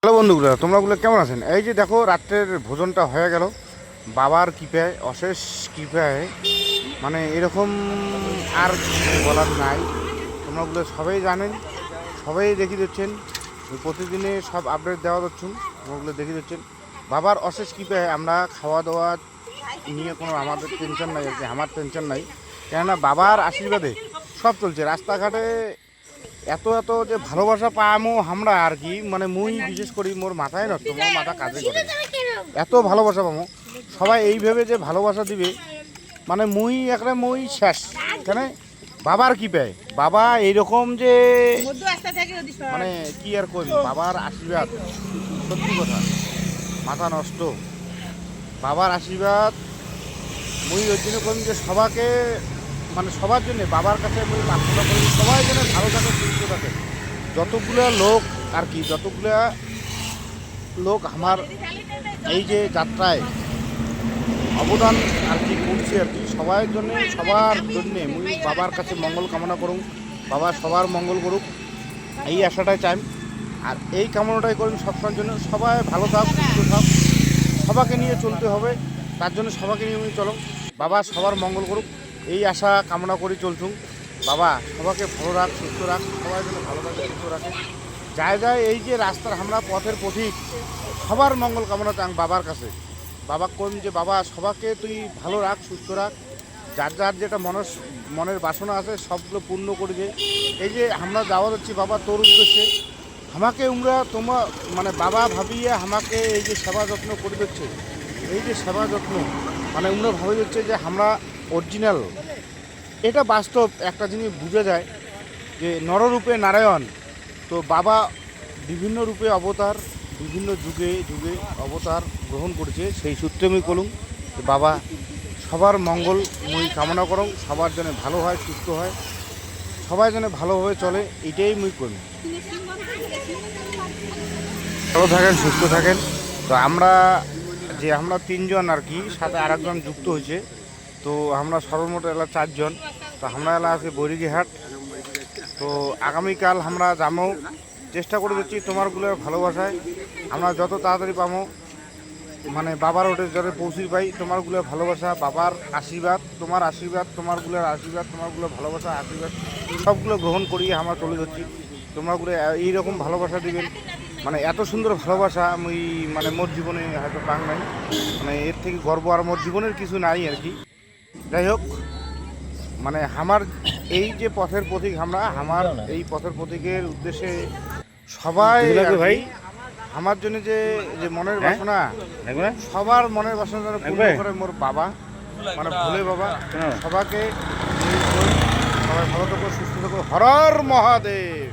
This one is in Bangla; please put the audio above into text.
হ্যালো বন্ধুগুলো, তোমরাগুলো কেমন আছেন? এই যে দেখো, রাত্রের ভোজনটা হয়ে গেল বাবার কৃপায়, অশেষ কৃপায়। মানে এরকম আর কিছু বলার নাই। তোমরাগুলো সবাই জানেন, সবাই দেখি দিচ্ছেন, প্রতিদিনে সব আপডেট দেওয়া দিচ্ছুন, তোমরাগুলো দেখি দিচ্ছেন। বাবার অশেষ কৃপায় আমরা খাওয়া দাওয়া নিয়ে কোনো আমাদের টেনশন নাই আর কি, আমার টেনশন নাই। কেননা বাবার আশীর্বাদে সব চলছে। রাস্তাঘাটে এত এত যে ভালোবাসা পামো আমরা আর কি, মানে মুই বিশেষ করি, মোর মাথায় নষ্ট, মোর মাথা কাজে করে এত ভালোবাসা পামো। সবাই এই ভেবে যে ভালোবাসা দিবে, মানে মুই শেষ। কেন বাবার কি পায়, বাবা এইরকম যে মানে কি আর করি, বাবার আশীর্বাদ সত্যি কথা, মাথা নষ্ট। বাবার আশীর্বাদ মুই ওই জন্য করি যে সবাকে, মানে সবার জন্য বাবার কাছে আমি প্রার্থনা করি, সবাই যেন ভালো থাকে, সুস্থ থাকে। যতগুলো লোক আর কি, যতগুলো লোক আমার এই যে যাত্রায় অবদান আর কি করছে আর কি, সবার জন্য, সবার জন্যে মুই বাবার কাছে মঙ্গল কামনা করুন, বাবা সবার মঙ্গল করুক, এই আশাটাই চাই। আর এই কামনাটাই করুন সবসময়ের জন্য, সবাই ভালো থাক, সুস্থ থাক, সবাইকে নিয়ে চলতে হবে, তার জন্য সবাইকে নিয়ে চলো, বাবা সবার মঙ্গল করুক, এই আশা কামনা করে চলছুন। বাবা সবাইকে ভালো রাখ, সুস্থ রাখ, সবাই যেন ভালো থাকে, সুস্থ রাখে। যায় যায় এই যে রাস্তার আমরা পথের পথিক, সবার মঙ্গল কামনা চাং বাবার কাছে। বাবা কোন যে বাবা সবাইকে তুই ভালো রাখ, সুস্থ রাখ, যার যার যেটা মনের বাসনা আছে সবগুলো পূর্ণ করে দে। এই যে আমরা যাওয়া যাচ্ছি বাবা তোর উদ্দেশ্যে, আমাকে উমরা তোমার মানে বাবা ভাবিয়ে আমাকে এই যে সেবা যত্ন করে দিচ্ছে, এই যে সেবা যত্ন, মানে উমরা ভাবে দিচ্ছে যে আমরা অরিজিনাল। এটা বাস্তব একটা জিনিস বুঝা যায় যে নররূপে নারায়ণ। তো বাবা বিভিন্ন রূপে অবতার, বিভিন্ন যুগে যুগে অবতার গ্রহণ করেছে। সেই সূত্রে আমি বলুন যে বাবা সবার মঙ্গল মুই কামনা করুন, সবার জন্য ভালো হয়, সুস্থ হয়, সবাই যেন ভালোভাবে চলে, এটাই মুই করি। ভালো থাকেন, সুস্থ থাকেন। তো আমরা তিনজন আর কি, সাথে আরেকজন যুক্ত হয়েছে, তো আমরা সর্বমোট এলা 4 জন। তো আমরা এলা আছে বৈরিগিহাট। তো আগামীকাল আমরা যাবো, চেষ্টা করে দিচ্ছি তোমারগুলোর ভালোবাসায় আমরা যত তাড়াতাড়ি পাবো, মানে বাবার ওটে যাতে পৌঁছি পাই। তোমারগুলো ভালোবাসা, বাবার আশীর্বাদ, তোমার আশীর্বাদ, তোমারগুলোর আশীর্বাদ, তোমারগুলো ভালোবাসা, আশীর্বাদ সবগুলো গ্রহণ করিয়ে আমরা চলে যাচ্ছি। তোমরাগুলো এইরকম ভালোবাসা দিবেন, মানে এত সুন্দর ভালোবাসা আমি মানে মোর জীবনে হয়তো পাং নাই, মানে এর থেকে গর্ব আর মোর জীবনের কিছু নাই আর কি। যাই হোক, মানে আমার এই যে পথের পথিক, আমার এই পথের পথিকের উদ্দেশ্যে সবাই ভাই আমার জন্য যে যে মনের বাসনা, সবার মনের বাসনা যেন পূর্ণ করে মোর বাবা, মানে ভোলে বাবা। সবাইকে সবাই ভালো থাকো, সুস্থ থাকো, হর হর মহাদেব।